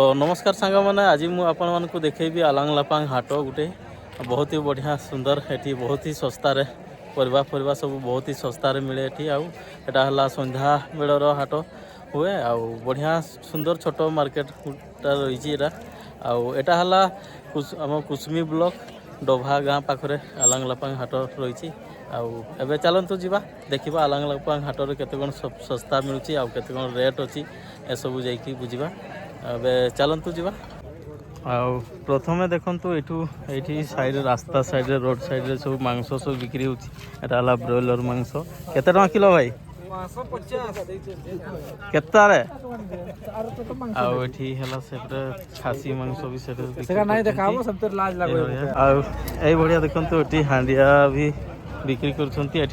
तो नमस्कार सांग मैंने आज मुझे आपण मानक देखी आलांग लापांग हाट गोटे बहुत ही बढ़िया सुंदर एटी बहुत ही सस्तार परिवा सब बहुत ही सस्तार मिले एटी आउटा है संध्या बेलर हाट हुए आउ बढ़िया सुंदर छोट मार्केट रही आउटा है आम कुसमी ब्लॉक डोभा गाँ पाखे आलांग लापांग हाट रही आउ चलतु जावा देखा आलांग लापांग हाट में केते कौन सस्ता मिलूँ आउ केते कौन रेट अच्छी एसबू जाकि बुझा ए चलतु जावा प्रथम देखु ये साइड रास्ता साइड रोड साइड सब मांस सब बिक्री होता ब्रॉयलर मांस केते टका किलो भाई केतारे आठी है खासी मांस भी से बढ़िया देखो ये हांडिया भी बिक्री कर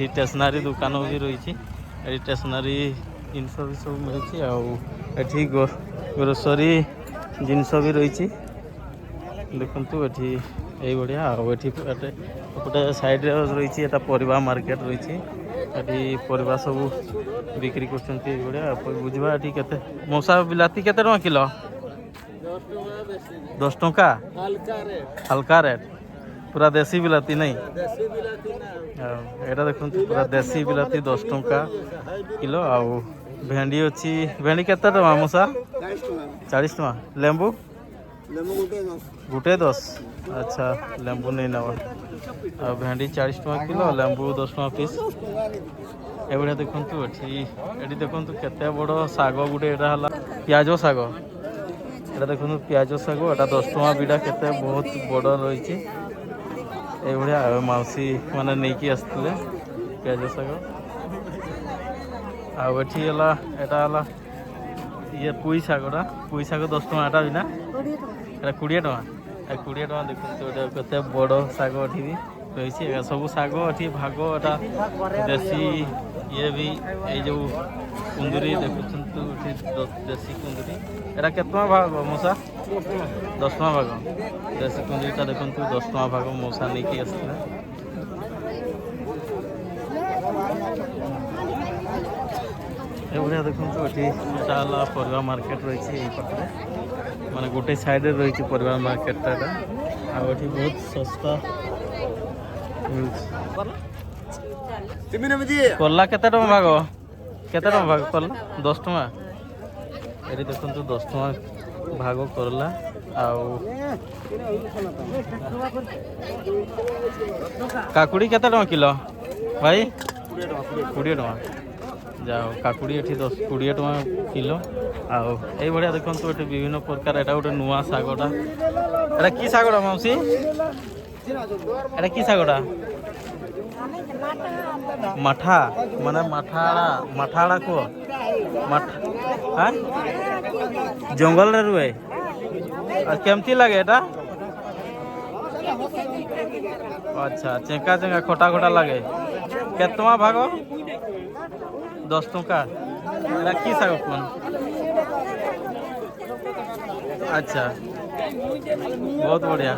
स्टेशनरी दुकान भी रही स्टेशनरी जिनस भी सब मिलूँ ग्रोसरी जिनस भी रही देखु ये बढ़िया गोटे साइड रही परिवा मार्केट रही परिवा सब बिक्री कर बढ़िया बुझा ये मौसा बिलाती केते टका किलो 10 टका हल्का रेट पूरा देसी बिलाती नहीं यहाँ देखो पूरा देसी बिलाती 10 टका किलो आउ भेंडी अच्छी भेंडी केते टका मौसा 40 टका लेंबू गुटे 10 अच्छा लेंबू नहीं नवा भेंडी 40 टका किलो लेंबू 10 टका पीस ए बढ़िया देखु ये देखु केते बड़ साग गुटे है प्याज साग ये देखो प्याज साग एटा 10 टका बिड़ा केते बहुत बड़ रही ये मौसी मैंने नहीं आसते प्याज साग आटा ये पुई सागटा पुई साग 10 टका एटा भी ना 20 टका 20 टका देखो केते बड़ साग भी रही सब साग ये भाग एटा देसी ये भी ये जो कुंदरी देखो देसी कुंदरी एटा केतना भाग मौसा 10 टका भाग देसी कुंदरीटा देखो 10 टका भाग मौसा नहीं आसते बढ़िया देखो ये परिवा मार्केट रही माने गोटे साइड रही परिवा मार्केट आठी बहुत सस्ता कला केते टका भाग केते टका भाग कला 10 टका ये देखो 10 टका भाग करला काकुड़ी केते टका किलो भाई 20 टका जाओ काकुड़ी ये 20 टका किलो आउ ये बढ़िया देखो ये विभिन्न प्रकार एटा गोटे नुआ सागटा एटा की सागटा मौसी एटा की सागटा माठा माने माठाड़ा को हाँ जंगल रे रुए केमती लगे एटा अच्छा चेका चेका खोटा खोटा लगे केतमा भाग 10 टका की साग कौन अच्छा बहुत बढ़िया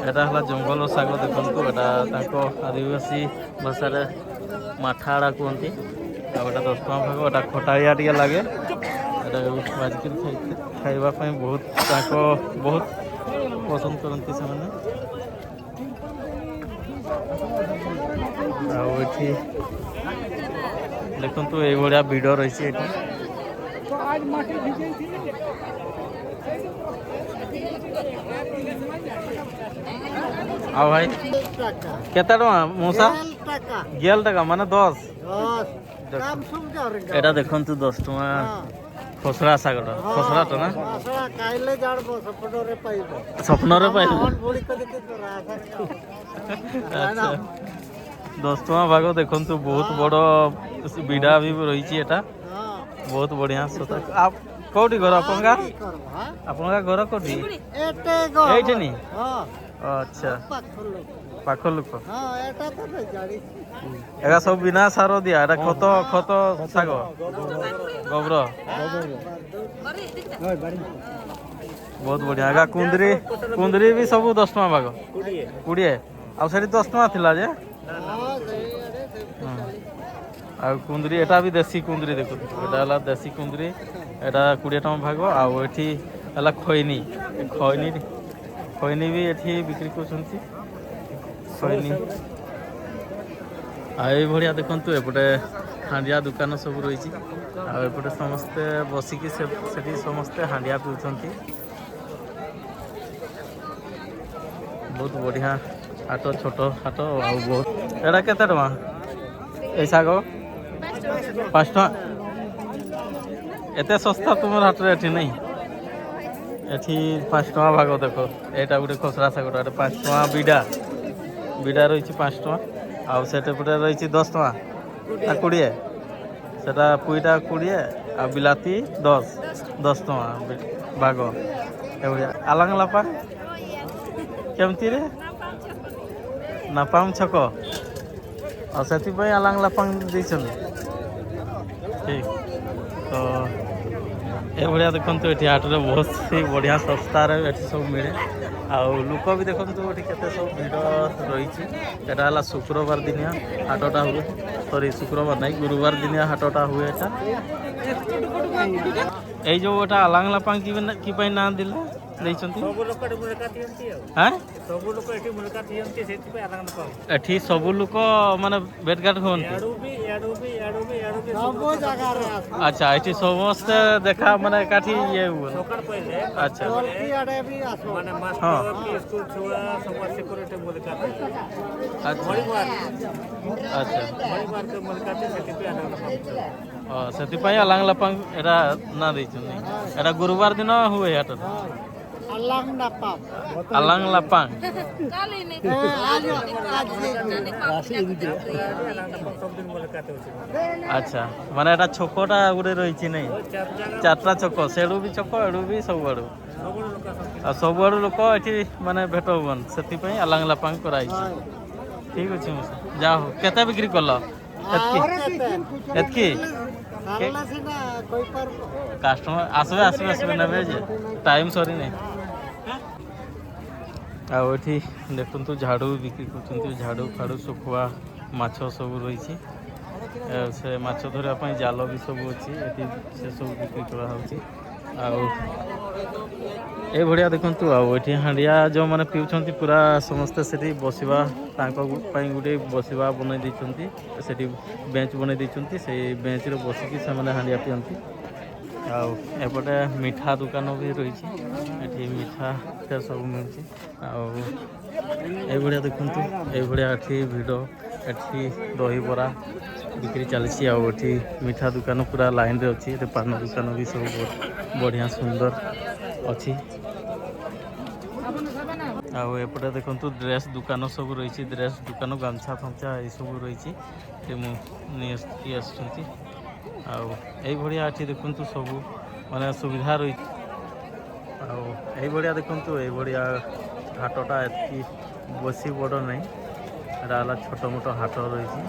एटा है जंगल साग देखो एटा आदिवासी भाषा माठाड़ा कहते आटा 10 टका भाग एटा खटाड़िया टे लगे बाजिक खावाई बहुत पसंद करती से देखु ये भाया भिड़ रही भाई केते टका मौसा 11 टका माने 10 एटा देखु 10 टका खसरा सागटा खसरा तो ना स्वप्न अच्छा 10 टका भाग देखु बहुत बड़ बिड़ा भी रही एटा बहुत बढ़िया आप कौटी घर आपका घर कौटी ये अच्छा पाख लोक एगा सब बिना सार दिया एटा खत खत साग गोबर बहुत बढ़िया एगा कुंदरी भी सब 10 टका भाग 20 आ 10 टका थिला जे आ कुंदरी एटा भी देसी कुंदरी देखो एटा देसी कुंदरी ଏଇଟା 20 ଟଙ୍କା ଭାଗ। ଆଉ ଏଠି ହେଲା ଖଇନି ଖଇନି ଖଇନି ବି ଏଠି ବିକ୍ରି କରୁଛନ୍ତି ଖଇନି। ଆଉ ଏଇଭଳିଆ ଦେଖନ୍ତୁ ଏପଟେ ହାଣ୍ଡିଆ ଦୋକାନ ସବୁ ରହିଛି। ଆଉ ଏପଟେ ସମସ୍ତେ ବସିକି ସେଠି ସମସ୍ତେ ହାଣ୍ଡିଆ ପିଉଛନ୍ତି। ବହୁତ ବଢ଼ିଆ ହାଟ, ଛୋଟ ହାଟ। ଆଉ ବହୁତ ଏଇଟା କେତେ ଟଙ୍କା ଏଇ ଶାଗ? 5 ଟଙ୍କା। ଏତେ ଶସ୍ତା ତୁମର ହାଟରେ ଏଠି ନାହିଁ? ଏଠି 5 ଟଙ୍କା ଭାଗ ଦେଖ। ଏଇଟା ଗୋଟେ ଖସରା ଶାଗଟା 5 ଟଙ୍କା ବିଡ଼ା ରହିଛି 5 ଟଙ୍କା। ଆଉ ସେଟା ପଟେ ରହିଛି 10 ଟଙ୍କା 20। ସେଟା ପୁଇଟା 20 ଆଉ ବିଲାତି 10 ଟଙ୍କା ଭାଗ। ଏଭଳିଆ ଆଲାଙ୍ଗ ଲାପା କେମିତିରେ ନାପାମ ଛକ। ଆଉ ସେଥିପାଇଁ ଆଲାଙ୍ଗ ଲାପାଙ୍ଗ ଦେଇଛନ୍ତି। ଠିକ୍ ତ ଏଭଳିଆ ଦେଖନ୍ତୁ ଏଠି ହାଟରେ ବହୁତ ବଢ଼ିଆ ଶସ୍ତାରେ ଏଠି ସବୁ ମିଳେ। ଆଉ ଲୋକ ବି ଦେଖନ୍ତୁ ଏଠି କେତେ ସବୁ ଭିଡ଼ ରହିଛି। ଏଟା ହେଲା ଶୁକ୍ରବାର ଦିନିଆ ହାଟଟା ହୁଏ। ସରି ଶୁକ୍ରବାର ନାହିଁ, ଗୁରୁବାର ଦିନିଆ ହାଟଟା ହୁଏ ଏଟା। ଏଇ ଯେଉଁ ଏଟା ଆଲାଙ୍ଗ ଲାପାଙ୍ଗ କି ପାଇଁ ନାଁ ଦେଇଛନ୍ତି? ଏଠି ସବୁ ଲୋକ ମାନେ ଭେଟଘାଟ ହୁଅନ୍ତି। ଆଚ୍ଛା, ଏଠି ସମସ୍ତେ ଦେଖା ମାନେ ଏକାଠି ଇଏ ହୁଏ। ଆଚ୍ଛା ହଁ ସେଥିପାଇଁ ଆଲାଙ୍ଗ ଲାପାଙ୍ଗ ଏଟା ନାଁ ଦେଇଛନ୍ତି। ଏଟା ଗୁରୁବାର ଦିନ ହୁଏ ହାଟଟା। ଆଲାଙ୍ଗ ଲାପାଙ୍ଗ ଆଚ୍ଛା, ମାନେ ଏଟା ଛକଟା ଗୋଟେ ରହିଛି ନାଇଁ? 4ଟା ଛକ, ସେଠୁ ବି ଛକ ଏଠୁ ବି ସବୁଆଡ଼ୁ। ଆଉ ସବୁଆଡ଼ୁ ଲୋକ ଏଠି ମାନେ ଭେଟ ହୁଅନ୍ତି। ସେଥିପାଇଁ ଆଲାଙ୍ଗ ଲାପାଙ୍ଗ କରାହେଇଛି। ଠିକ୍ ଅଛି ଯାହା ହଉ। କେତେ ବିକ୍ରି କଲ? ଏତିକି କାଷ୍ଟମର ଆସିବେ ନେବେ ଯେ ଟାଇମ୍ ସରିନି। ଆଉ ଏଠି ଦେଖନ୍ତୁ ଝାଡ଼ୁ ବିକ୍ରି କରୁଛନ୍ତି। ଝାଡ଼ୁ ଫାଡ଼ୁ ଶୁଖୁଆ ମାଛ ସବୁ ରହିଛି। ସେ ମାଛ ଧରିବା ପାଇଁ ଜାଲ ବି ସବୁ ଅଛି। ଏଠି ସେ ସବୁ ବିକ୍ରି କରାହେଉଛି। ଆଉ ଏଇଭଳିଆ ଦେଖନ୍ତୁ। ଆଉ ଏଠି ହାଣ୍ଡିଆ ଯେଉଁମାନେ ପିଉଛନ୍ତି ପୁରା ସମସ୍ତେ ସେଠି ବସିବା ତାଙ୍କ ପାଇଁ ଗୋଟେ ବସିବା ବନେଇ ଦେଇଛନ୍ତି। ସେଠି ବେଞ୍ଚ ବନେଇ ଦେଇଛନ୍ତି। ସେଇ ବେଞ୍ଚରେ ବସିକି ସେମାନେ ହାଣ୍ଡିଆ ପିଅନ୍ତି। ଆଉ ଏପଟେ ମିଠା ଦୋକାନ ବି ରହିଛି। ଏଠି ମିଠା ସବୁ ମିଳୁଛି। ଆଉ ଏଇଭଳିଆ ଦେଖନ୍ତୁ, ଏଇଭଳିଆ ଏଠି ଭିଡ଼। ଏଠି ଦହିବରା ବିକ୍ରି ଚାଲିଛି। ଆଉ ଏଠି ମିଠା ଦୋକାନ ପୁରା ଲାଇନରେ ଅଛି। ଏଠି ପାନ ଦୋକାନ ବି ସବୁ ବଢ଼ିଆ ସୁନ୍ଦର ଅଛି। ଆଉ ଏପଟେ ଦେଖନ୍ତୁ ଡ୍ରେସ୍ ଦୋକାନ ସବୁ ରହିଛି। ଡ୍ରେସ୍ ଦୋକାନ ଗାମଛା ଫାମଛା ଏସବୁ ରହିଛି। ଏଠି ମୁଁ ନେଇ ଆସୁଛନ୍ତି। ଆଉ ଏଇଭଳିଆ ଏଠି ଦେଖନ୍ତୁ ସବୁ ମାନେ ସୁବିଧା ରହିଛି। ଆଉ ଏଇଭଳିଆ ଦେଖନ୍ତୁ, ଏଇଭଳିଆ ହାଟଟା ଏତିକି ବେଶୀ ବଡ଼ ନାହିଁ। ଏଟା ହେଲା ଛୋଟ ମୋଟ ହାଟ ରହିଛି।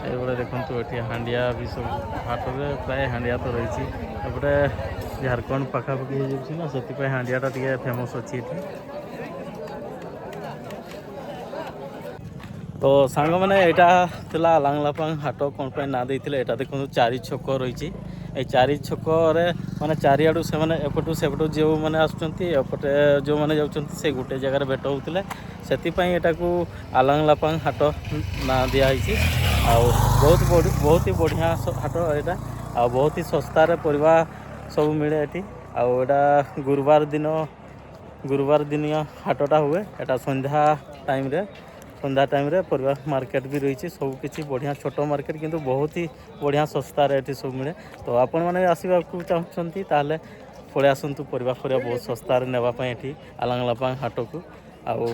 ଏଇଭଳିଆ ଦେଖନ୍ତୁ ଏଠି ହାଣ୍ଡିଆ ବି ସବୁ ହାଟରେ ପ୍ରାୟ ହାଣ୍ଡିଆ ତ ରହିଛି। ଏପଟେ ଝାଡ଼ଖଣ୍ଡ ପାଖାପାଖି ହେଇଯାଉଛି ନା, ସେଥିପାଇଁ ହାଣ୍ଡିଆଟା ଟିକେ ଫେମସ୍ ଅଛି ଏଠି। ତ ସାଙ୍ଗମାନେ ଏଇଟା ଥିଲା ଆଲାଙ୍ଗ ଲାପାଙ୍ଗ ହାଟ। କ'ଣ ପାଇଁ ନାଁ ଦେଇଥିଲେ? ଏଇଟା ଦେଖନ୍ତୁ 4 ଛକ ରହିଛି। ଏଇ 4 ଛକରେ ମାନେ ଚାରିଆଡ଼ୁ ସେମାନେ ଏପଟୁ ସେପଟୁ ଯେଉଁମାନେ ଆସୁଛନ୍ତି, ଏପଟେ ଯେଉଁମାନେ ଯାଉଛନ୍ତି, ସେ ଗୋଟେ ଜାଗାରେ ଭେଟ ହେଉଥିଲେ। ସେଥିପାଇଁ ଏଟାକୁ ଆଲାଙ୍ଗ ଲାପାଙ୍ଗ ହାଟ ନାଁ ଦିଆହେଇଛି। ଆଉ ବହୁତ ହି ବଢ଼ିଆ ହାଟ ଏଇଟା। ଆଉ ବହୁତ ହି ଶସ୍ତାରେ ପରିବା ସବୁ ମିଳେ ଏଠି। ଆଉ ଏଇଟା ଗୁରୁବାର ଦିନିଆ ହାଟଟା ହୁଏ। ଏଟା ସନ୍ଧ୍ୟା ଟାଇମ୍ରେ ପରିବା ମାର୍କେଟ ବି ରହିଛି। ସବୁକିଛି ବଢ଼ିଆ ଛୋଟ ମାର୍କେଟ, କିନ୍ତୁ ବହୁତ ହି ବଢ଼ିଆ ଶସ୍ତାରେ ଏଠି ସବୁ ମିଳେ। ତ ଆପଣମାନେ ଆସିବାକୁ ଚାହୁଁଛନ୍ତି ତାହେଲେ ପଳେଇ ଆସନ୍ତୁ। ପରିବା ବହୁତ ଶସ୍ତାରେ ନେବା ପାଇଁ ଏଠି ଆଲାଙ୍ଗ ଲାପାଙ୍ଗ ହାଟକୁ। ଆଉ